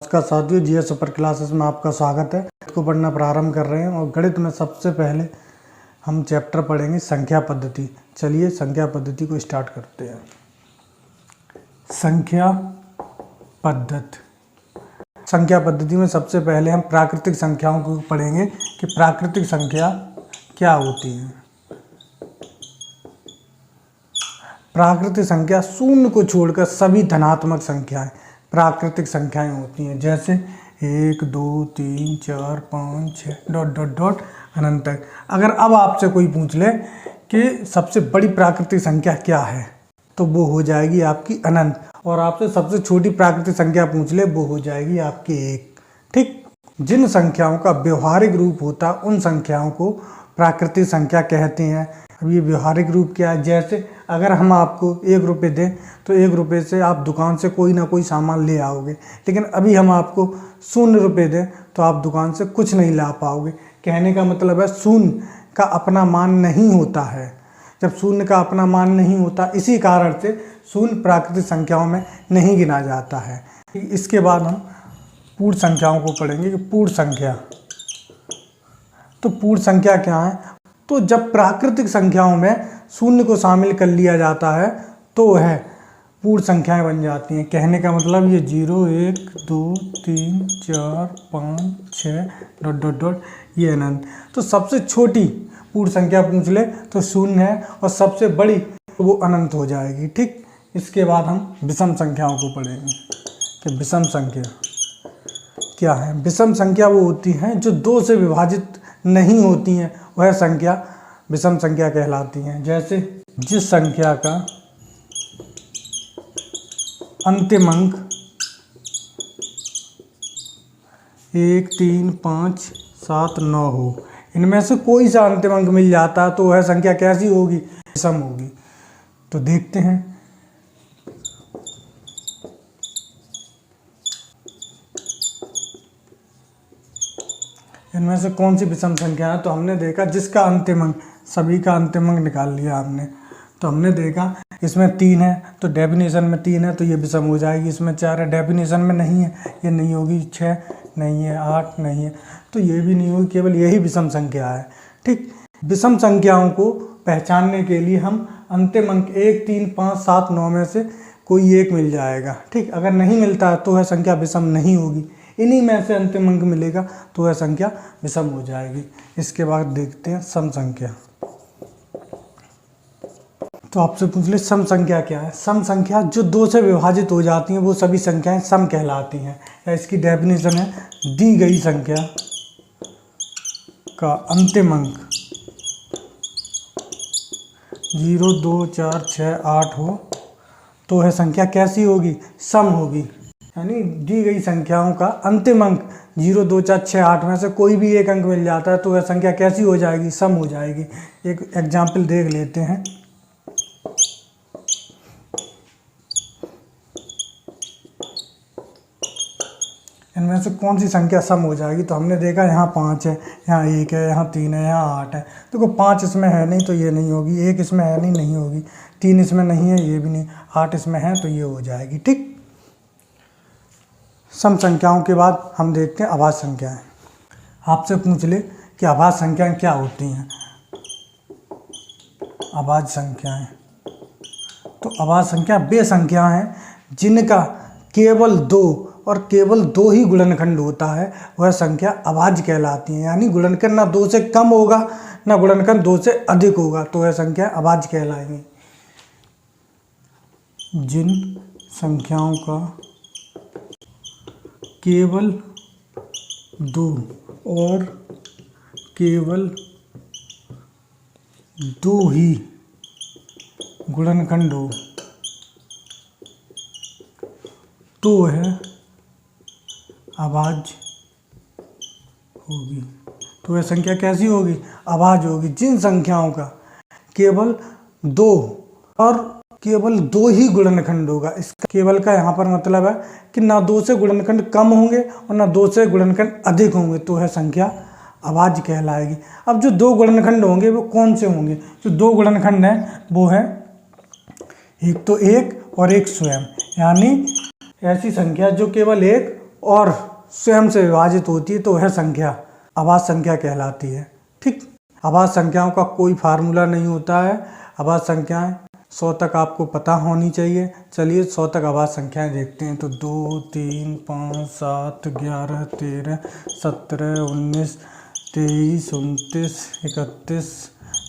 नमस्कार साथियों, GS super classes में आपका स्वागत है। इसको पढ़ना प्रारंभ कर रहे हैं और गणित में सबसे पहले हम चैप्टर पढ़ेंगे संख्या पद्धति। चलिए संख्या पद्धति को स्टार्ट करते हैं। संख्या पद्धति में सबसे पहले हम प्राकृतिक संख्याओं को पढ़ेंगे कि प्राकृतिक संख्या क्या होती है। प्राकृतिक संख्या शून्य को छोड़कर सभी धनात्मक संख्याएं प्राकृतिक संख्याएं होती हैं, जैसे 1 2 3 4 5 6 डॉट डॉट डॉट अनंत तक। अगर अब आपसे कोई पूछ ले कि सबसे बड़ी प्राकृतिक संख्या क्या है, तो वो हो जाएगी आपकी अनंत। और आपसे सबसे छोटी प्राकृतिक संख्या पूछ ले, वो हो जाएगी आपकी 1। ठीक, जिन संख्याओं का व्यवहारिक रूप होता उन संख्याओं को प्राकृतिक संख्या कहते हैं। अब ये व्यवहारिक रूप क्या है? जैसे अगर हम आपको 1 रुपये दें तो 1 रुपये से आप दुकान से कोई ना कोई सामान ले आओगे, लेकिन अभी हम आपको 0 रुपये दें तो आप दुकान से कुछ नहीं ला पाओगे। कहने का मतलब है शून्य का अपना मान नहीं होता है। जब शून्य का अपना मान नहीं होता, इसी कारण से शून्य प्राकृतिक संख्याओं में नहीं गिना जाता है। इसके बाद हम पूर्ण संख्याओं को पढ़ेंगे कि पूर्ण संख्या। तो पूर्ण संख्या क्या है? तो जब प्राकृतिक संख्याओं में शून्य को शामिल कर लिया जाता है तो वह पूर्ण संख्याएं बन जाती हैं। कहने का मतलब ये 0 1 2 3 4 5 6 डॉट डॉट डॉट ये अनंत। तो सबसे छोटी पूर्ण संख्या पूछ ले तो शून्य है और सबसे बड़ी वो अनंत हो जाएगी। ठीक, इसके बाद हम विषम संख्याओं को पढ़ेंगे कि विषम संख्या क्या है। विषम संख्या वो होती हैं जो 2 से विभाजित नहीं होती हैं, वह संख्या विषम संख्या कहलाती हैं। जैसे जिस संख्या का अंतिम अंक 1 3 5 7 9 हो, इनमें से कोई सा अंतिम अंक मिल जाता है तो वह संख्या कैसी होगी? विषम होगी। तो देखते हैं इनमें से कौन सी विषम संख्या है। तो हमने देखा जिसका अंतिम अंक, सभी का अंतिम अंक निकाल लिया हमने, तो हमने देखा इसमें 3 है तो डेफिनेशन में 3 है तो ये विषम हो जाएगी। इसमें 4 है, डेफिनेशन में नहीं है, ये नहीं होगी। 6 नहीं है, 8 नहीं है, तो ये भी नहीं होगी। केवल यही विषम संख्या है। ठीक, विषम संख्याओं को पहचानने के लिए हम अंतिम अंक 1 3 5 7 9 में से कोई एक मिल जाएगा। ठीक, अगर नहीं मिलता है तो वह संख्या विषम नहीं होगी। इन्हीं में से अंतिम अंक मिलेगा तो वह संख्या विषम हो जाएगी। इसके बाद देखते हैं सम संख्या। तो आपसे पूछ ले सम संख्या क्या है। सम संख्या जो 2 से विभाजित हो जाती हैं वो सभी संख्याएं सम कहलाती हैं। या इसकी डेफिनेशन है, दी गई संख्या का अंतिम अंक 0 2 4 6 8 हो तो वह संख्या कैसी होगी? सम होगी। यानी दी गई संख्याओं का अंतिम अंक 0 2 4 6 8 में से कोई भी एक अंक मिल जाता है तो वह संख्या कैसी हो जाएगी? सम हो जाएगी। एक एग्जाम्पल देख लेते हैं। इनमें से कौन सी संख्या सम हो जाएगी? तो हमने देखा यहाँ 5 है, यहाँ 1 है, यहाँ 3 है, यहाँ 8 है। देखो 5 इसमें है नहीं तो ये नहीं होगी, 1 इसमें है नहीं, नहीं होगी, 3 इसमें नहीं है, ये भी नहीं, 8 इसमें है तो ये हो जाएगी। ठीक, सम संख्याओं के बाद हम देखते हैं अभाज्य संख्याएं। आपसे पूछ ले कि अभाज्य संख्याएं क्या होती हैं। अभाज्य संख्याएं, तो अभाज्य संख्या वे संख्या हैं जिनका केवल 2 और केवल 2 ही गुणनखंड होता है, वह संख्या अभाज्य कहलाती है। यानी गुणनखंड ना 2 से कम होगा ना गुणनखंड 2 से अधिक होगा, तो वह संख्या अभाज्य कहलाएंगी। जिन संख्याओं का केवल 2 और केवल 2 ही गुणनखंड हो तो वह अभाज्य होगी। तो वह संख्या कैसी होगी? अभाज्य होगी। जिन संख्याओं का केवल 2 और केवल 2 ही गुणनखंड होगा। इसका केवल का यहाँ पर मतलब है कि ना 2 से गुणनखंड कम होंगे और ना 2 से गुणनखंड अधिक होंगे, तो वह संख्या अभाज्य कहलाएगी। अब जो 2 गुणनखंड होंगे वो कौन से होंगे? जो 2 गुणनखंड हैं वो है एक तो 1 और एक स्वयं, यानी ऐसी संख्या जो केवल 1 और स्वयं से विभाजित होती है तो वह संख्या अभाज्य संख्या कहलाती है। ठीक, अभाज्य संख्याओं का कोई फार्मूला नहीं होता है। अभाज्य संख्याएं 100 तक आपको पता होनी चाहिए। चलिए 100 तक अभाज्य संख्याएं देखते हैं। तो 2, 3, 5, 7, 11, 13, 17, 19, 23, 29, 31,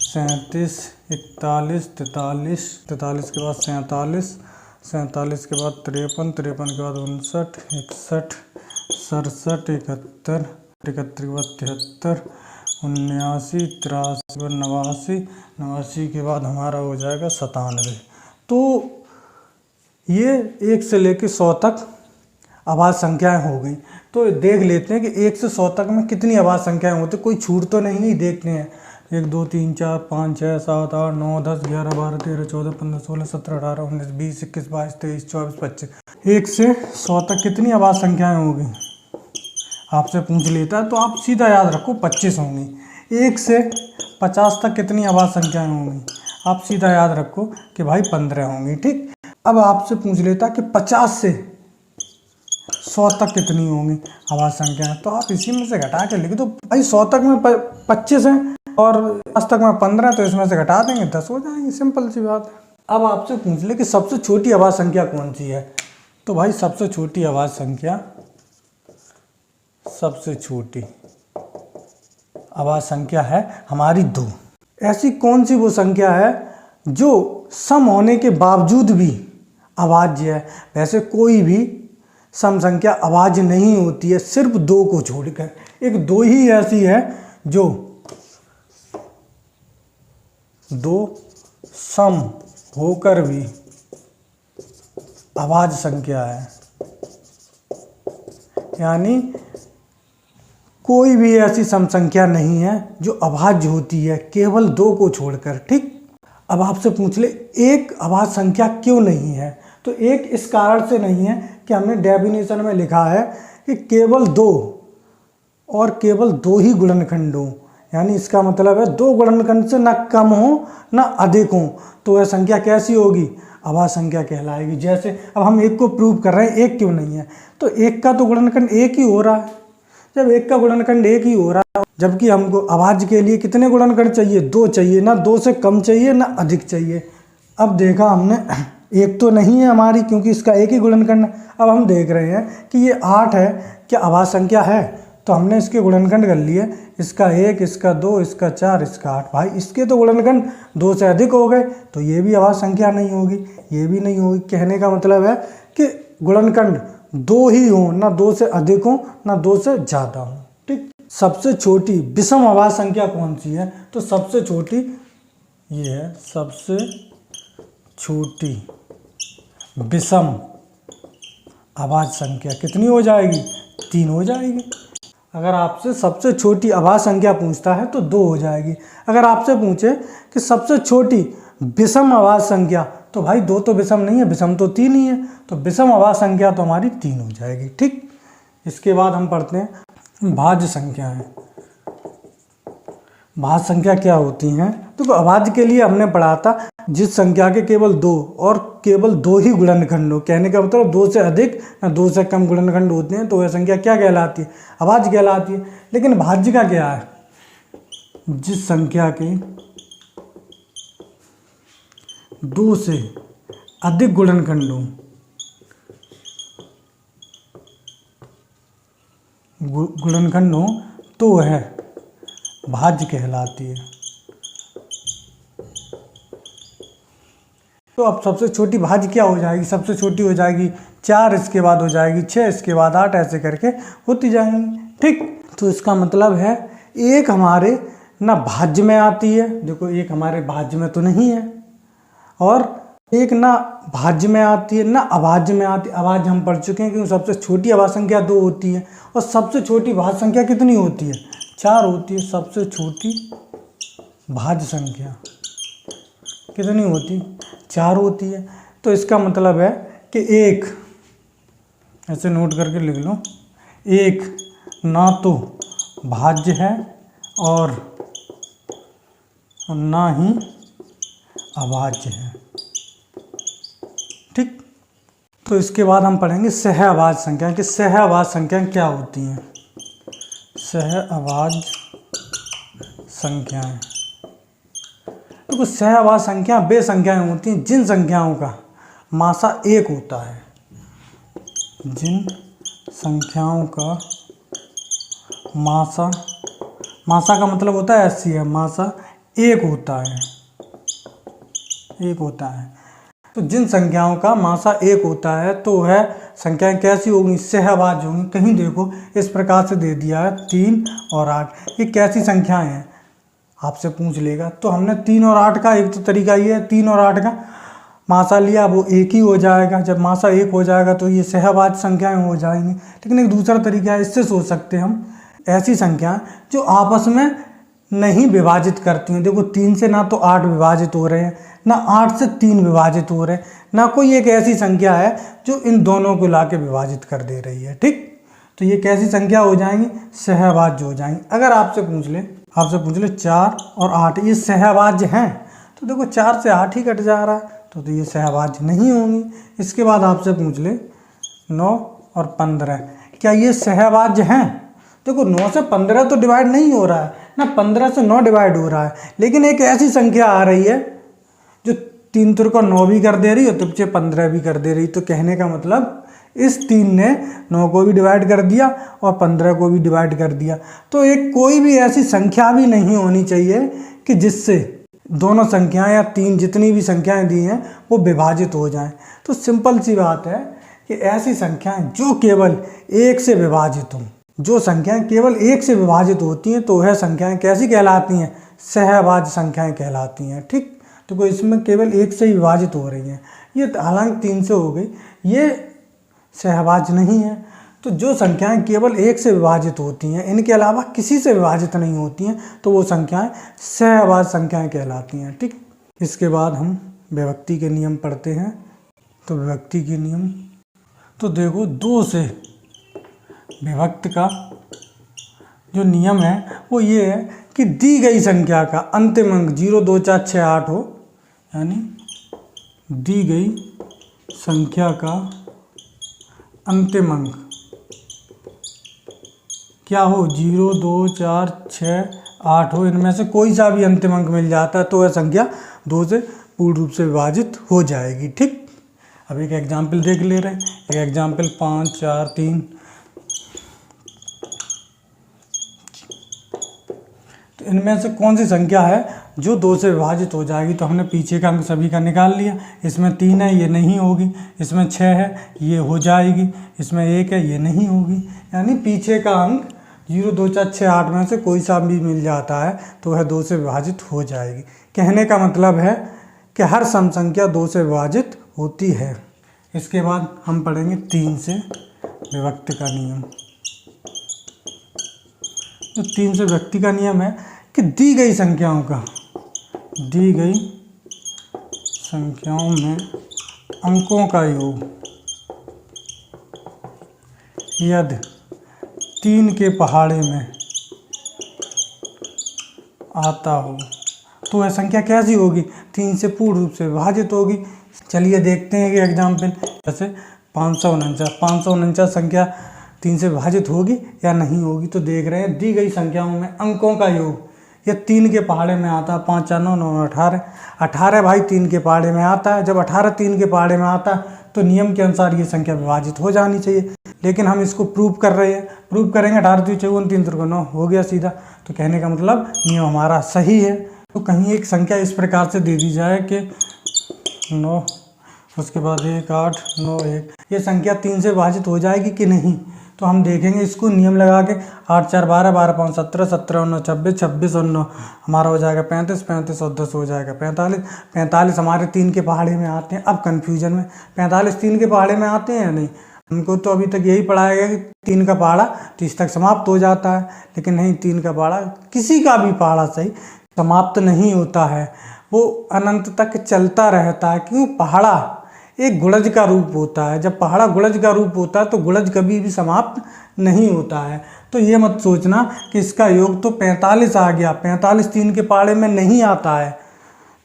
37, 41, 43, 43 के बाद 47, 47 के बाद 53, 53 के बाद 59, 61, 67, 71, 71 के बाद 73, 79, 83 के बाद 89, 89 के बाद हमारा हो जाएगा 97। तो ये 1 से लेकर 100 तक अभाज्य संख्याएं हो गई। तो देख लेते हैं कि 1 से 100 तक में कितनी अभाज्य संख्याएं होती, कोई छूट तो नहीं देखते हैं। 1, 2, 3, 4, 5, 6, 7, 8, 9, 10, 11, 12, 13, 14, 15, 16, 17, 18, 19, 20, 21, 22, 23, 24, 25। 1 से 100 तक कितनी अभाज्य संख्याएं होगी आपसे पूछ लेता है, तो आप सीधा याद रखो 25 होंगी। 1 से 50 तक कितनी अभाज्य संख्याएं होंगी, आप सीधा याद रखो कि भाई 15 होंगी। ठीक, अब आपसे पूछ लेता है कि 50 से 100 तक कितनी होंगी अभाज्य संख्याएं, तो आप इसी में से घटा के लिख दो। भाई 100 तक में 25 है और 50 तक में 15, तो इसमें से घटा देंगे 10 हो जाएंगे। सिंपल सी बात है। अब आपसे पूछ ले कि सबसे छोटी अभाज्य संख्या कौन सी है, तो भाई सबसे छोटी अभाज्य संख्या, सबसे छोटी अभाज्य संख्या है हमारी 2। ऐसी कौन सी वो संख्या है जो सम होने के बावजूद भी अभाज्य है। वैसे कोई भी सम संख्या अभाज्य नहीं होती है, सिर्फ 2 को छोड़कर। एक 2 ही ऐसी है जो 2 सम होकर भी अभाज्य संख्या है। यानी कोई भी ऐसी सम संख्या नहीं है जो अभाज्य होती है, केवल 2 को छोड़कर। ठीक, अब आपसे पूछ ले एक अभाज्य संख्या क्यों नहीं है, तो एक इस कारण से नहीं है कि हमने डेफिनेशन में लिखा है कि केवल 2 और केवल 2 ही गुणनखंड हो। यानी इसका मतलब है 2 गुणनखंड से ना कम हो ना अधिक हो, तो वह संख्या कैसी होगी, अभाज्य संख्या कहलाएगी। जैसे अब हम 1 को प्रूव कर रहे हैं, 1 क्यों नहीं है, तो 1 का तो गुणनखंड 1 ही हो रहा है। जब 1 का गुणनखंड 1 ही हो रहा है, जबकि हमको अभाज्य के लिए कितने गुणनखंड चाहिए, 2 चाहिए, ना 2 से कम चाहिए ना अधिक चाहिए। अब देखा हमने 1 तो नहीं है हमारी, क्योंकि इसका 1 ही गुणनखंड है। अब हम देख रहे हैं कि ये 8 है, क्या अभाज्य संख्या है, तो हमने इसके गुणनखंड कर लिए, इसका 1, इसका 2, इसका 4, इसका 8। भाई इसके तो गुणनखंड 2 से अधिक हो गए, तो ये भी अभाज्य संख्या नहीं होगी, ये भी नहीं होगी। कहने का मतलब है कि गुणनखंड 2 ही हो, ना 2 से अधिक हो ना 2 से ज़्यादा हो। ठीक, सबसे छोटी विषम अभाज्य संख्या कौन सी है, तो सबसे छोटी ये है। सबसे छोटी विषम अभाज्य संख्या कितनी हो जाएगी, 3 हो जाएगी। अगर आपसे सबसे छोटी अभाज्य संख्या पूछता है तो 2 हो जाएगी। अगर आपसे पूछे कि सबसे छोटी विषम अभाज्य संख्या, तो भाई 2 तो विषम नहीं है, विषम तो 3 ही है, तो विषम अभाज्य संख्या तो हमारी 3 हो जाएगी। ठीक, इसके बाद हम पढ़ते हैं भाज्य संख्याएं। भाज्य संख्या क्या होती हैं, तो अभाज्य के लिए हमने पढ़ा था जिस संख्या के केवल 2 और केवल 2 ही गुणनखंड हो। कहने का मतलब 2 से अधिक ना 2 से कम गुणनखंड होते हैं, तो वह संख्या क्या कहलाती है, अभाज्य कहलाती है। लेकिन भाज्य का क्या है, जिस संख्या के 2 से अधिक गुणनखंड हो, गुणनखंड हो, तो वह भाज्य कहलाती है। तो अब सबसे छोटी भाज्य क्या हो जाएगी, सबसे छोटी हो जाएगी 4, इसके बाद हो जाएगी 6, इसके बाद 8, ऐसे करके होती जाएंगी। ठीक, तो इसका मतलब है एक हमारे ना भाज्य में आती है, देखो एक हमारे भाज्य में तो नहीं है, और एक ना भाज्य में आती है ना अभाज्य में आती है। अभाज्य हम पढ़ चुके हैं क्योंकि सबसे छोटी अभाज्य संख्या 2 होती है, और सबसे छोटी भाज्य संख्या कितनी होती है, 4 होती है। सबसे छोटी भाज्य संख्या कितनी होती है, 4 होती है। तो इसका मतलब है कि एक, ऐसे नोट करके लिख लो, एक ना तो भाज्य है और ना ही अभाज्य है। ठीक, तो इसके बाद हम पढ़ेंगे सहअवाज संख्या कि सहअवाज संख्या क्या होती हैं। सहअवाज संख्याएं, तो सहअवाज संख्या वे संख्याएं होती हैं जिन संख्याओं का मासा 1 होता है। जिन संख्याओं का मासा का मतलब होता है SCM, मासा 1 होता है, 1 होता है। तो जिन संख्याओं का मासा 1 होता है तो वह संख्याएं कैसी होंगी, सहअवाज होंगी। कहीं देखो इस प्रकार से दे दिया है 3 और 8, ये कैसी संख्याएं हैं आपसे पूछ लेगा। तो हमने 3 और 8 का एक तो तरीका ये है, 3 और 8 का मासा लिया वो 1 ही हो जाएगा। जब मासा 1 हो जाएगा तो ये सहअवाज संख्याएं हो जाएंगी। लेकिन एक दूसरा तरीका है, इससे सोच सकते हैं हम ऐसी संख्याएं जो आपस में नहीं विभाजित करती हैं। देखो 3 से ना तो 8 विभाजित हो रहे हैं, ना 8 से 3 विभाजित हो रहे हैं, ना कोई एक ऐसी संख्या है जो इन दोनों को लाके विभाजित कर दे रही है। ठीक, तो ये कैसी संख्या हो जाएंगी, सहअवाज हो जाएंगी। अगर आपसे पूछ ले 4 और 8 ये सहअवाज हैं, तो देखो 4 से 8 ही कट जा रहा है, तो ये सहअवाज नहीं होंगी। इसके बाद आपसे पूछ ले 9 और 15, क्या ये सहअवाज हैं। देखो 9 से 15 तो डिवाइड नहीं हो रहा है ना, 15 से 9 डिवाइड हो रहा है, लेकिन एक ऐसी संख्या आ रही है जो 3 तिर को 9 भी कर दे रही है, तुझे 15 भी कर दे रही। तो कहने का मतलब इस 3 ने 9 को भी डिवाइड कर दिया और 15 को भी डिवाइड कर दिया। तो एक कोई भी ऐसी संख्या भी नहीं होनी चाहिए कि जिससे दोनों संख्याएं या 3 जितनी भी संख्याएं दी हैं वो विभाजित हो जाएं। तो सिंपल सी बात है कि ऐसी संख्याएं जो केवल 1 से विभाजित हों, जो संख्याएं केवल 1 से विभाजित होती हैं तो वह संख्याएं कैसी कहलाती हैं, सहअवाज संख्याएं कहलाती हैं। ठीक, तो कोई इसमें केवल 1 से ही विभाजित हो रही हैं, ये हालांकि 3 से हो गई, ये सहअवाज नहीं है। तो जो संख्याएं केवल 1 से विभाजित होती हैं, इनके अलावा किसी से विभाजित नहीं होती हैं, तो वो संख्याएं सहअवाज संख्याएं कहलाती हैं। ठीक, इसके बाद हम विभक्ति के नियम पढ़ते हैं। तो विभक्ति के नियम, तो देखो 2 से विभक्त का जो नियम है वो ये है कि दी गई संख्या का अंतिम अंक 0, 2, 4, 6, 8 हो, यानी दी गई संख्या का अंतिम अंक क्या हो, 0, 2, 4, 6, 8 हो। इनमें से कोई सा भी अंतिम अंक मिल जाता है तो वह संख्या 2 से पूर्ण रूप से विभाजित हो जाएगी। ठीक, अब एक एग्जाम्पल देख ले रहे हैं। एक एग्जाम्पल 5, 4, 3, तो इनमें से कौन सी संख्या है जो 2 से विभाजित हो जाएगी। तो हमने पीछे का अंक सभी का निकाल लिया। इसमें 3 है, ये नहीं होगी। इसमें 6 है, ये हो जाएगी। इसमें 1 है, ये नहीं होगी। यानी पीछे का अंक 0, 2, 4, 6, 8 में से कोई सा भी मिल जाता है तो वह 2 से विभाजित हो जाएगी। कहने का मतलब है कि हर सम संख्या 2 से विभाजित होती है। इसके बाद हम पढ़ेंगे 3 से विभक्ति का नियम। तो 3 से विभक्ति का नियम है कि दी गई संख्याओं में अंकों का योग यदि 3 के पहाड़े में आता हो तो वह संख्या कैसी होगी, 3 से पूर्ण रूप से विभाजित होगी। चलिए देखते हैं कि एग्जाम्पल, जैसे 549 संख्या 3 से विभाजित होगी या नहीं होगी। तो देख रहे हैं दी गई संख्याओं में अंकों का योग यह 3 के पहाड़े में आता है। 5, 4, 9, 9, 18 भाई 3 के पहाड़े में आता है। जब 18 3 के पहाड़े में आता है तो नियम के अनुसार ये संख्या विभाजित हो जानी चाहिए। लेकिन हम इसको प्रूव कर रहे हैं, प्रूव करेंगे 18 3 54 3 3 9 हो गया सीधा। तो कहने का मतलब नियम हमारा सही है। तो कहीं एक संख्या इस प्रकार से दे दी जाए कि 9, उसके बाद 1, 8, 9, 1, ये संख्या 3 से विभाजित हो जाएगी कि नहीं। तो हम देखेंगे इसको नियम लगा के 8 4 12 12 5 17 17 9 26 26 और 9 हमारा हो जाएगा 35 35 और 10 हो जाएगा 45 45 हमारे 3 के पहाड़े में आते हैं। अब कन्फ्यूजन में 45 3 के पहाड़े में आते हैं या नहीं, हमको तो अभी तक यही पढ़ाया गया कि 3 का पहाड़ा 30 तक समाप्त हो जाता है। लेकिन नहीं, 3 का पहाड़ा किसी का भी पहाड़ा सही समाप्त नहीं होता है, वो अनंत तक चलता रहता है। क्यों, पहाड़ा एक गुणज का रूप होता है। जब पहाड़ा गुणज का रूप होता है तो गुणज कभी भी समाप्त नहीं होता है। तो ये मत सोचना कि इसका योग तो 45 आ गया, 45 3 के पहाड़े में नहीं आता है।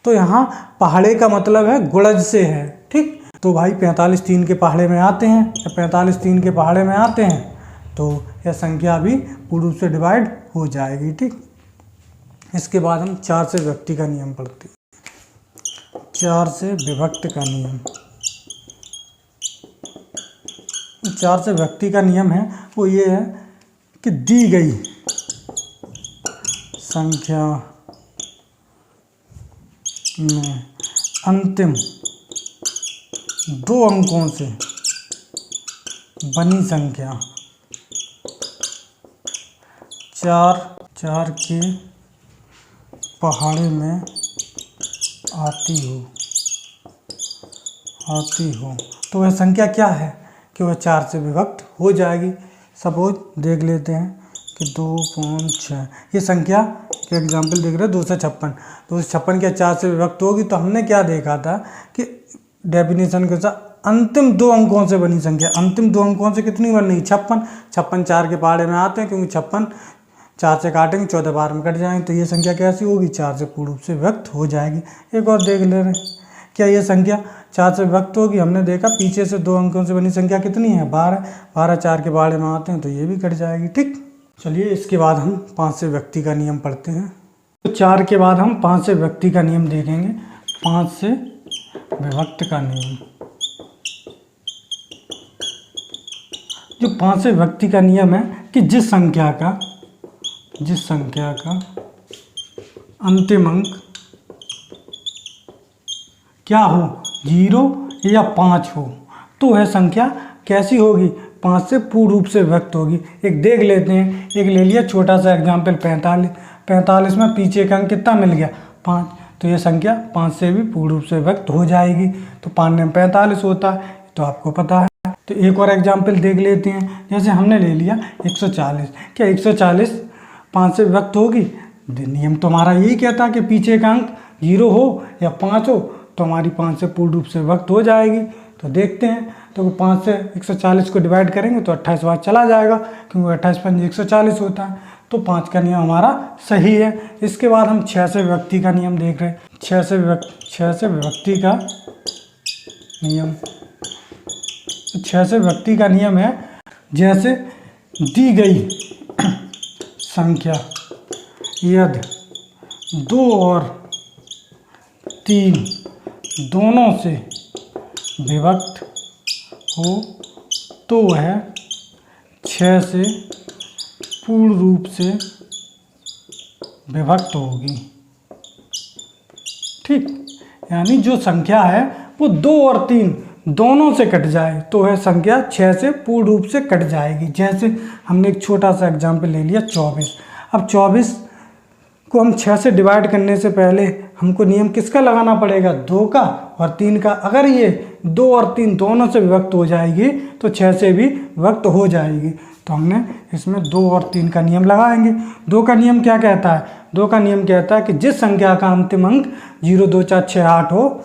तो यहाँ पहाड़े का मतलब है गुणज से है। ठीक, तो भाई 45 3 के पहाड़े में आते हैं, जब 45 3 के पहाड़े में आते हैं तो यह संख्या भी पूर्ण रूप से डिवाइड हो जाएगी। ठीक, इसके बाद हम 4 से विभक्ति का नियम पढ़ते हैं। 4 से विभक्त का नियम, 4 से विभक्ति का नियम है वो ये है कि दी गई संख्या में अंतिम 2 अंकों से बनी संख्या 4 के पहाड़े में आती हो तो वह संख्या क्या है कि वह 4 से विभक्त हो जाएगी। सपोज देख लेते हैं कि 2 5 6, ये संख्या के एग्जाम्पल देख रहे हैं 256। 256 क्या 4 से विभक्त होगी? तो हमने क्या देखा था कि डेफिनेशन के साथ अंतिम 2 अंकों से बनी संख्या, अंतिम 2 अंकों से कितनी बनी? 56। 56 4 के पहाड़े में आते हैं क्योंकि 56 4 से काटेंगे 14 बार में कट जाएंगे, तो ये संख्या कैसी होगी? 4 से पूर्ण रूप से विभक्त हो जाएगी। एक और देख ले रहे हैं, क्या ये संख्या 4 से विभक्त होगी? हमने देखा पीछे से 2 अंकों से बनी संख्या कितनी है? 12। 12 4 के पहाड़े में आते हैं तो ये भी कट जाएगी। ठीक, चलिए इसके बाद हम 5 से विभक्ति का नियम पढ़ते हैं। तो 4 के बाद हम 5 से विभक्ति का नियम देखेंगे। 5 से विभक्त का नियम, जो 5 से विभक्ति का नियम है कि जिस संख्या का अंतिम अंक क्या हो, 0 या 5 हो, तो वह संख्या कैसी होगी? 5 से पूर्ण रूप से विभक्त होगी। एक देख लेते हैं, एक ले लिया छोटा सा एग्जाम्पल 45। 45 में पीछे का अंक कितना मिल गया? 5, तो यह संख्या 5 से भी पूर्ण रूप से विभक्त हो जाएगी। तो 5 में 45 होता है, तो आपको पता है। तो एक और एग्जाम्पल देख लेते हैं, जैसे हमने ले लिया 140। क्या 140 5 से विभक्त होगी? नियम तो हमारा यही कहता है कि पीछे का अंक 0 हो या 5 हो तो हमारी 5 से पूर्ण रूप से विभक्त हो जाएगी। तो देखते हैं, तो 5 से 140 को डिवाइड करेंगे तो 28 बार चला जाएगा क्योंकि 28 5 140 होता है। तो 5 का नियम हमारा सही है। इसके बाद हम 6 से विभक्ति का नियम देख रहे हैं। 6 से विभक्ति का नियम, 6 से विभक्ति का नियम है, जैसे दी गई संख्या यदि 2 और 3 दोनों से विभक्त हो तो वह 6 से पूर्ण रूप से विभक्त होगी। ठीक, यानी जो संख्या है वो 2 और 3 दोनों से कट जाए तो वह संख्या 6 से पूर्ण रूप से कट जाएगी। जैसे हमने एक छोटा सा एग्जाम्पल ले लिया 24। अब 24 को हम 6 से डिवाइड करने से पहले हमको नियम किसका लगाना पड़ेगा? 2 का और 3 का। अगर ये 2 और 3 दोनों से विभक्त हो जाएगी तो 6 से भी विभक्त हो जाएगी। तो हमने इसमें 2 और 3 का नियम लगाएंगे। 2 का नियम क्या कहता है? 2 का नियम कहता है कि जिस संख्या का अंतिम अंक 0 2 4 6 8 हो,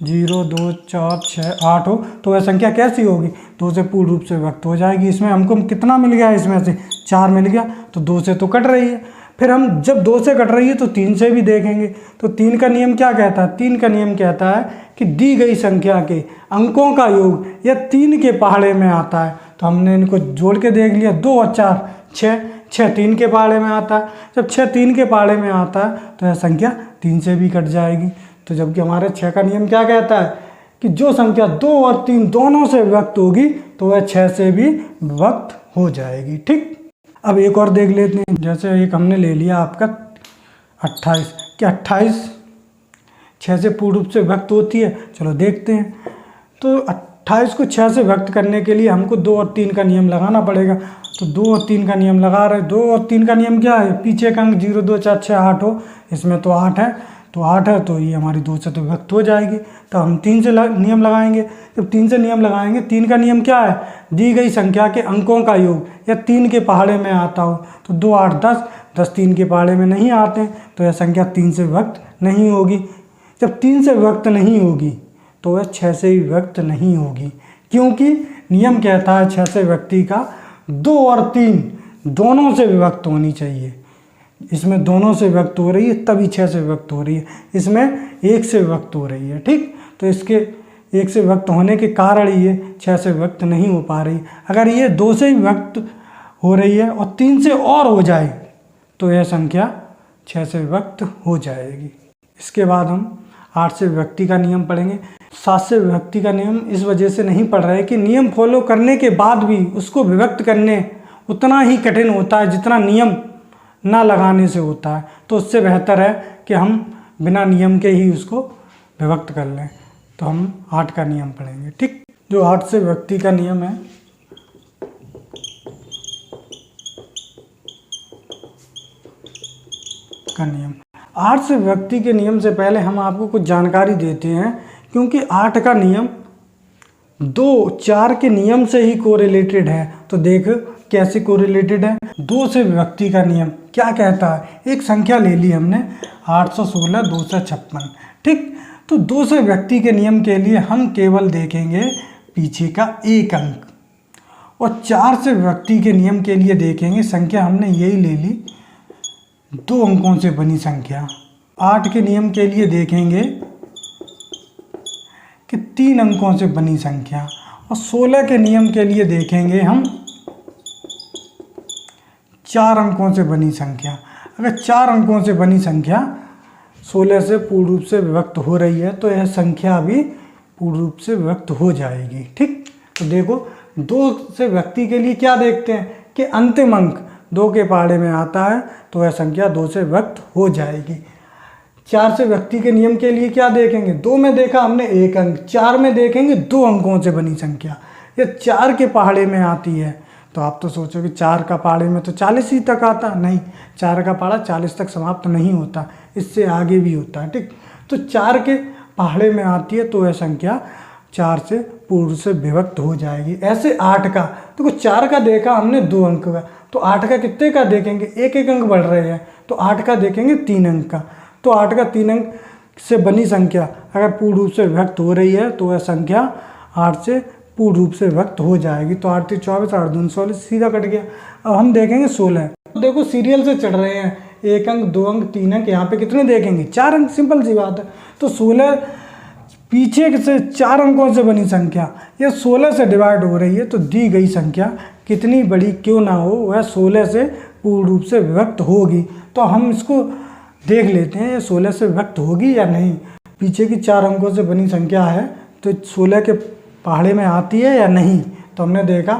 0 2 4 6 8 हो तो वह संख्या कैसी होगी? 2 से पूर्ण रूप से विभक्त हो जाएगी। इसमें हमको कितना मिल गया? इसमें से 4 मिल गया, तो 2 से तो कट रही है। फिर हम जब 2 से कट रही है तो 3 से भी देखेंगे। तो 3 का नियम क्या कहता है? 3 का नियम कहता है कि दी गई संख्या के अंकों का योग यह 3 के पहाड़े में आता है। तो हमने इनको जोड़ के देख लिया, 2 और 4 6, 6 3 के पहाड़े में आता है। जब 6 3 के पहाड़े में आता है तो यह संख्या 3 से भी कट जाएगी। तो जबकि हमारे 6 का नियम क्या कहता है कि जो संख्या 2 और 3 दोनों से विभक्त होगी तो वह 6 से भी विभक्त हो जाएगी। ठीक, अब एक और देख लेते हैं। जैसे एक हमने ले लिया आपका 28। क्या 28 6 से पूर्ण रूप से विभक्त होती है? चलो देखते हैं। तो 28 को 6 से विभक्त करने के लिए हमको 2 और 3 का नियम लगाना पड़ेगा। तो 2 और 3 का नियम लगा रहे। 2 और 3 का नियम क्या है? पीछे का अंक 0 2 4 6 8 हो, इसमें तो 8 है, तो 8 है तो ये हमारी 2 से तो विभक्त हो जाएगी। तो हम 3 से नियम लगाएंगे। जब 3 से नियम लगाएंगे, 3 का नियम क्या है? दी गई संख्या के अंकों का योग या 3 के पहाड़े में आता हो। तो 2 8 10, 10 3 के पहाड़े में नहीं आते तो यह संख्या 3 से विभक्त नहीं होगी। जब 3 से विभक्त नहीं होगी तो वह 6 से भी विभक्त नहीं होगी, क्योंकि नियम कहता है 6 से विभक्ति का 2 और 3 दोनों से विभक्त होनी चाहिए। इसमें दोनों से विभक्त हो रही है तभी 6 से विभक्त हो रही है, इसमें 1 से विभक्त हो रही है। ठीक, तो इसके 1 से विभक्त होने के कारण ये 6 से विभक्त नहीं हो पा रही। अगर ये 2 से विभक्त हो रही है और 3 से और हो जाए तो यह संख्या 6 से विभक्त हो जाएगी। इसके बाद हम 8 से विभक्ति का नियम पढ़ेंगे। 7 से विभक्ति का नियम इस वजह से नहीं पढ़ रहे कि नियम फॉलो करने के बाद भी उसको विभक्त करने उतना ही कठिन होता है जितना नियम ना लगाने से होता है। तो उससे बेहतर है कि हम बिना नियम के ही उसको विभक्त कर लें। तो हम 8 का नियम पढ़ेंगे। ठीक, जो 8 से विभक्ति का नियम है, का नियम 8 से विभक्ति के नियम से पहले हम आपको कुछ जानकारी देते हैं, क्योंकि 8 का नियम 2, 4 के नियम से ही कोरिलेटेड है। तो देख कैसे कोरिलेटेड है। 2 से विभक्ति का नियम क्या कहता है, एक संख्या ले ली हमने 816 256। ठीक, तो 2 से विभक्ति के नियम के लिए हम केवल देखेंगे पीछे का एक अंक, और 4 से विभक्ति के नियम के लिए देखेंगे संख्या हमने यही ले ली 2 अंकों से बनी संख्या। 8 के नियम के लिए देखेंगे कि 3 अंकों से बनी संख्या, और 16 के नियम के लिए देखेंगे हम 4 अंकों से बनी संख्या। अगर 4 अंकों से बनी संख्या 16 से पूर्ण रूप से विभक्त हो रही है तो यह संख्या भी पूर्ण रूप से विभक्त हो जाएगी। ठीक, तो देखो 2 से विभक्ति के लिए क्या देखते हैं कि अंतिम अंक 2 के पहाड़े में आता है तो यह संख्या 2 से विभक्त हो जाएगी। 4 से विभक्ति के नियम के लिए क्या देखेंगे, 2 में देखा हमने एक अंक, 4 में देखेंगे 2 अंकों से बनी संख्या। यह 4 के पहाड़े में आती है तो आप तो सोचोगे 4 का पहाड़े में तो 40 ही तक आता, नहीं, 4 का पहाड़ा 40 तक समाप्त नहीं होता, इससे आगे भी होता है। ठीक, तो 4 के पहाड़े में आती है तो यह संख्या 4 से पूर्ण से विभक्त हो जाएगी। ऐसे 8 का, तो 4 का देखा हमने 2 अंक का, तो 8 का कितने का देखेंगे, एक एक अंक बढ़ रहे हैं, तो 8 का देखेंगे 3 अंक का। तो 8 का 3 अंक से बनी संख्या अगर पूर्ण रूप से विभक्त हो रही है तो वह संख्या 8 से पूर्ण रूप से विभक्त हो जाएगी। तो 8 3 24, 8 2 16, सीधा कट गया। अब हम देखेंगे 16। देखो सीरियल से चढ़ रहे हैं, 1 अंक 2 अंक 3 अंक, यहाँ पे कितने देखेंगे 4 अंक, सिंपल सी बात है। तो 16 पीछे से 4 अंकों से बनी संख्या, यह 16 से डिवाइड हो रही है, तो दी गई संख्या कितनी बड़ी क्यों ना हो वह 16 से पूर्ण रूप से विभक्त होगी। तो हम इसको देख लेते हैं, ये 16 से विभक्त होगी या नहीं। पीछे की 4 अंकों से बनी संख्या है तो 16 के पहाड़े में आती है या नहीं। तो हमने देखा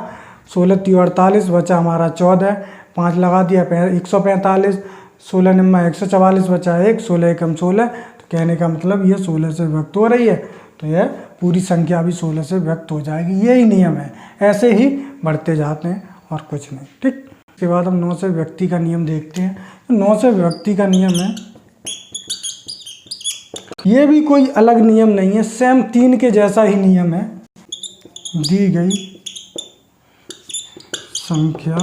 16 3 48 बचा हमारा 14, 5 लगा दिया 145, 16 निम्मा 144 बचा 1, 16 एकम 16। तो कहने का मतलब ये 16 से विभक्त हो रही है, तो यह पूरी संख्या भी 16 से विभक्त हो जाएगी। यही नियम है, ऐसे ही बढ़ते जाते हैं और कुछ नहीं। ठीक, उसके बाद हम 9 से विभक्ति का नियम देखते हैं। तो 9 से विभक्ति का नियम है, ये भी कोई अलग नियम नहीं है, सेम 3 के जैसा ही नियम है। दी गई संख्या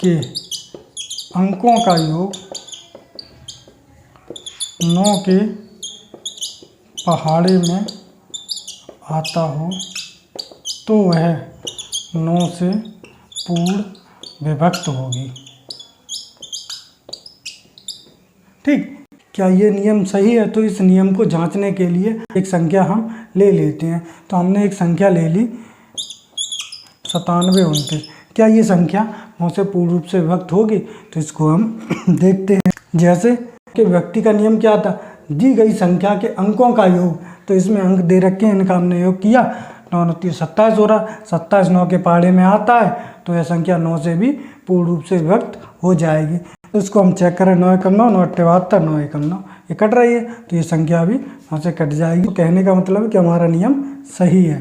के अंकों का योग 9 के पहाड़े में आता हो तो वह 9 से पूर्ण विभक्त होगी। ठीक, क्या ये नियम सही है? तो इस नियम को जांचने के लिए एक संख्या हम ले लेते हैं। तो हमने एक संख्या ले ली 97 29। क्या ये संख्या 9 से पूर्ण रूप से विभक्त होगी? तो इसको हम देखते हैं। जैसे कि व्यक्ति का नियम क्या था, दी गई संख्या के अंकों का योग, तो इसमें अंक दे रखे हैं, इनका हमने योग किया, 9 9 30 27 हो रहा, 27 9 के पहाड़े में आता है तो यह संख्या 9 से भी पूर्ण रूप से विभक्त हो जाएगी। तो इसको हम चेक करें, 9 एकम 9, 9 72, 9 एकम 9, ये कट रही है तो ये संख्या भी 9 से कट जाएगी। तो कहने का मतलब है कि हमारा नियम सही है।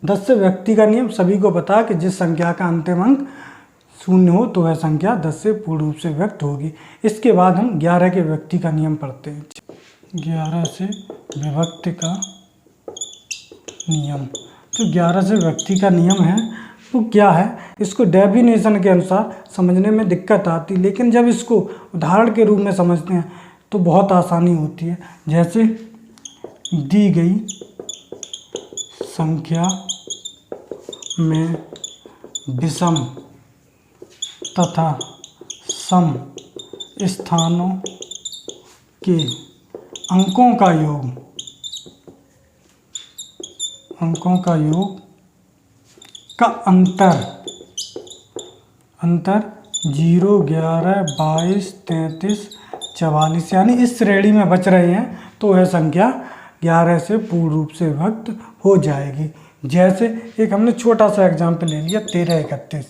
10 से व्यक्ति का नियम सभी को पता है कि जिस संख्या का अंतिम अंक 0 हो तो वह संख्या 10 से पूर्ण रूप से व्यक्त होगी। इसके बाद हम 11 के व्यक्ति का नियम पढ़ते हैं। 11 से विभक्ति का नियम, तो 11 से व्यक्ति का नियम है तो क्या है, इसको डेफिनेशन के अनुसार समझने में दिक्कत आती, लेकिन जब इसको उदाहरण के रूप में समझते हैं तो बहुत आसानी होती है। जैसे दी गई संख्या में विषम तथा सम स्थानों के अंकों का योग अंकों का योग का अंतर 0, 11, 22, 33, 44 यानी इस श्रेणी में बच रहे हैं तो वह संख्या 11 से पूर्ण रूप से विभक्त हो जाएगी। जैसे एक हमने छोटा सा एग्जाम्पल ले लिया 13, 31।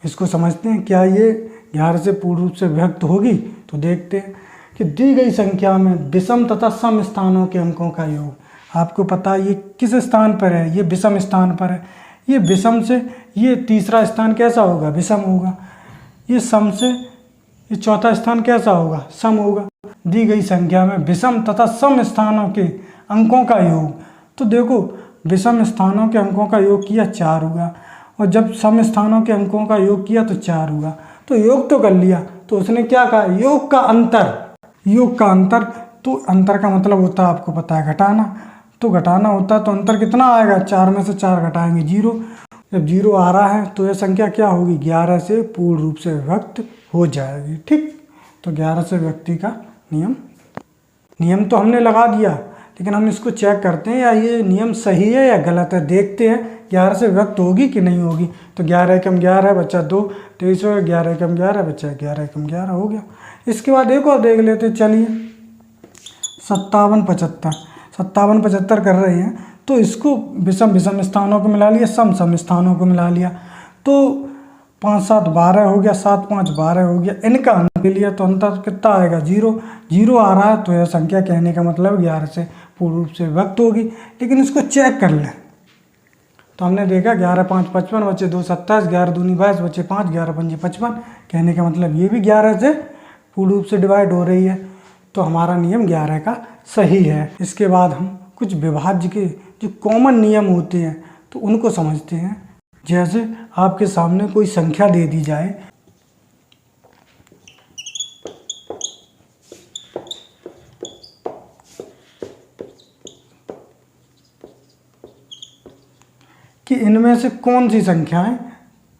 इसको समझते हैं, क्या ये 11 से पूर्ण रूप से विभक्त होगी? तो देखते हैं कि दी गई संख्या में विषम तथा सम स्थानों के अंकों का योग। आपको पता है ये किस स्थान पर है? ये विषम स्थान पर है। ये विषम से ये तीसरा स्थान कैसा होगा? विषम होगा। ये सम से ये चौथा स्थान कैसा होगा? सम होगा। दी गई संख्या में विषम तथा सम स्थानों के अंकों का योग, तो देखो विषम स्थानों के अंकों का योग किया 4 होगा, और जब सम स्थानों के अंकों का योग किया तो 4 होगा। तो योग तो कर लिया, तो उसने क्या कहा? योग का अंतर। तो अंतर का मतलब होता है, आपको पता है, घटाना। तो घटाना होता है तो अंतर कितना आएगा? 4 में से 4 घटाएंगे 0। जब 0 आ रहा है तो यह संख्या क्या होगी? 11 से पूर्ण रूप से विभक्त हो जाएगी। ठीक, तो 11 से विभक्ति का नियम तो हमने लगा दिया, लेकिन हम इसको चेक करते हैं या ये नियम सही है या गलत है। देखते हैं 11 से विभक्त होगी कि नहीं होगी। तो 11 एकम 11 बच्चा 2, 23 हो गया। 11 एकम 11 बच्चा 11 एकम 11 हो गया। इसके बाद एक और देख लेते, चलिए 57, 75 कर रहे हैं तो इसको विषम स्थानों को मिला लिया, सम स्थानों को मिला लिया, तो 5, 7, 12 हो गया, 7, 5, 12 हो गया। इनका अंतर ले लिया तो अंतर कितना आएगा? 0 आ रहा है तो यह संख्या कहने का मतलब 11 से पूर्ण रूप से विभक्त होगी। लेकिन इसको चेक कर लें तो हमने देखा 11, 5, 55 बचे 2, 27, 11 दूनी 22 बचे 5, 11 पंजे 55। कहने का मतलब ये भी 11 से पूर्ण रूप से डिवाइड हो रही है, तो हमारा नियम 11 का सही है। इसके बाद हम कुछ विभाज्य के जो कॉमन नियम होते हैं तो उनको समझते हैं। जैसे आपके सामने कोई संख्या दे दी जाए, कि इनमें से कौन सी संख्याएं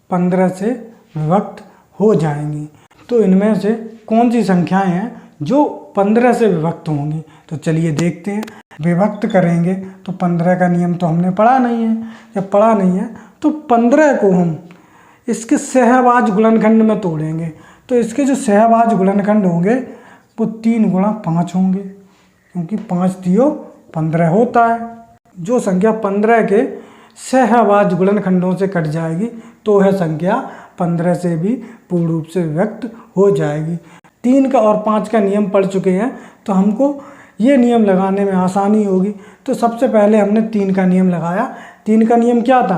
15 से विभक्त हो जाएंगी। तो इनमें से कौन सी संख्याएं हैं जो 15 से विभक्त होंगी? तो चलिए देखते हैं। विभक्त करेंगे तो 15 का नियम तो हमने पढ़ा नहीं है। जब पढ़ा नहीं है तो 15 को हम इसके सहभाज्य गुणनखंड में तोड़ेंगे। तो इसके जो सहभाज्य गुणनखंड होंगे वो 3 गुणा 5 होंगे, क्योंकि 5 दियो 15 होता है। जो संख्या 15 के सहभाज्य गुणनखंडों से कट जाएगी तो वह संख्या 15 से भी पूर्ण रूप से विभक्त हो जाएगी। 3 का और 5 का नियम पढ़ चुके हैं तो हमको ये नियम लगाने में आसानी होगी। तो सबसे पहले हमने 3 का नियम लगाया। 3 का नियम क्या था?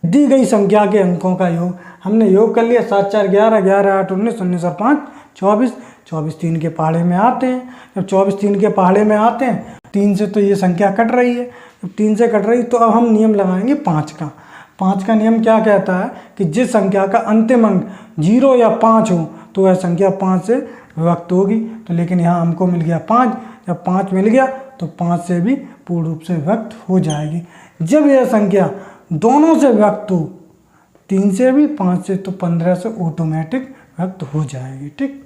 दी गई संख्या के अंकों का योग। हमने योग कर लिया, 7, 4, 11, 11, 8, 19, 19 और 5, 24। 24 3 के पहाड़े में आते हैं। जब 24 3 के पहाड़े में आते हैं, 3 से तो ये संख्या कट रही है। जब 3 से कट रही तो अब हम नियम लगाएंगे 5 का। 5 का नियम क्या कहता है कि जिस संख्या का अंतिम अंक 0 या 5 हो तो वह संख्या 5 से विभक्त होगी। तो लेकिन यहाँ हमको मिल गया 5। जब 5 मिल गया तो 5 से भी पूर्ण रूप से विभक्त हो जाएगी। जब यह संख्या दोनों से विभक्त हो, 3 से भी 5 से, तो 15 से ऑटोमेटिक विभक्त हो जाएगी। ठीक,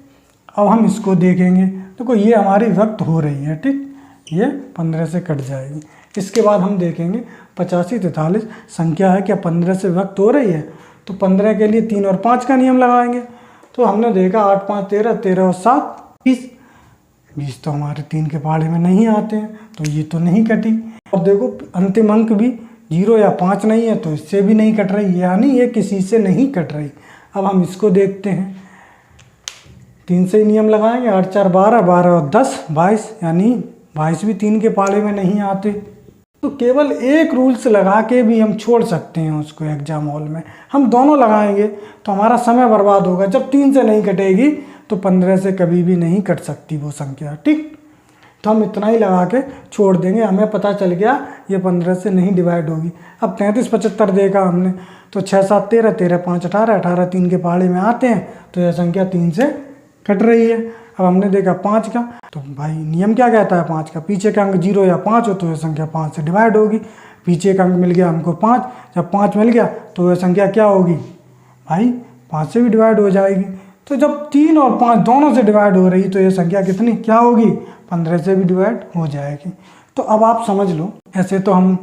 अब हम इसको देखेंगे। देखो ये हमारी विभक्त हो रही है। ठीक, ये 15 से कट जाएगी। इसके बाद हम देखेंगे 85, 43 संख्या है क्या 15 से विभक्त हो रही है? तो 15 के लिए 3 और 5 का नियम लगाएंगे। तो हमने देखा 8, 5, 13, 13 और 7 20। 20 तो हमारे 3 के पहाड़े में नहीं आते हैं, तो ये तो नहीं कटी। और देखो अंतिम अंक भी 0 या 5 नहीं है, तो इससे भी नहीं कट रही, यानी ये किसी से नहीं कट रही। अब हम इसको देखते हैं। 3 से ही नियम लगाएंगे। 8, 4, 12, 12 और 10 22, यानी 22 भी 3 के पहाड़े में नहीं आते। तो केवल एक रूल्स लगा के भी हम छोड़ सकते हैं उसको एग्जाम हॉल में। हम दोनों लगाएंगे तो हमारा समय बर्बाद होगा। जब 3 से नहीं कटेगी तो 15 से कभी भी नहीं कट सकती वो संख्या। ठीक, तो हम इतना ही लगा के छोड़ देंगे। हमें पता चल गया ये 15 से नहीं डिवाइड होगी। अब 33, 75 देखा हमने तो 6, 7, 13, 13, 5, 18, 18 3 के पहाड़े में आते हैं, तो यह संख्या 3 से कट रही है। अब हमने देखा 5 का, तो भाई नियम क्या कहता है 5 का? पीछे का अंक 0 या 5 हो तो यह संख्या 5 से डिवाइड होगी। पीछे का अंक मिल गया हमको 5, जब 5 मिल गया तो वह संख्या क्या होगी भाई? 5 से भी डिवाइड हो जाएगी। तो जब 3 और 5 दोनों से डिवाइड हो रही तो यह संख्या कितनी क्या होगी? 15 से भी डिवाइड हो जाएगी। तो अब आप समझ लो, ऐसे तो हम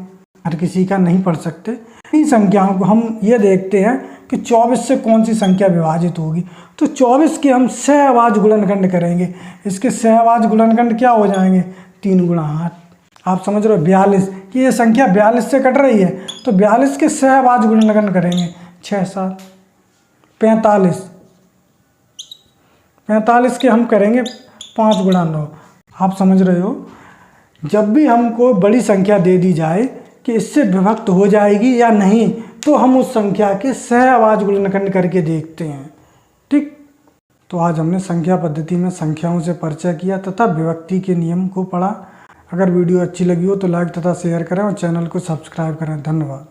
हर किसी का नहीं पढ़ सकते। इन संख्याओं को हम ये देखते हैं कि 24 से कौन सी संख्या विभाजित होगी। तो 24 के हम सहअवाज गुणनखंड करेंगे। इसके सहअवाज गुणनखंड क्या हो जाएंगे, 3 गुणा 8। आप समझ रहे हो 42 कि ये संख्या 42 से कट रही है, तो 42 के सहअवाज गुणनखंड करेंगे 6 7। 45 के हम करेंगे 5 गुणा 9। आप समझ रहे हो, जब भी हमको बड़ी संख्या दे दी जाए कि इससे विभक्त हो जाएगी या नहीं, तो हम उस संख्या के सहअवाज गुणनखंड करके देखते हैं। ठीक, तो आज हमने संख्या पद्धति में संख्याओं से परिचय किया तथा विभक्ति के नियम को पढ़ा। अगर वीडियो अच्छी लगी हो तो लाइक तथा शेयर करें और चैनल को सब्सक्राइब करें। धन्यवाद।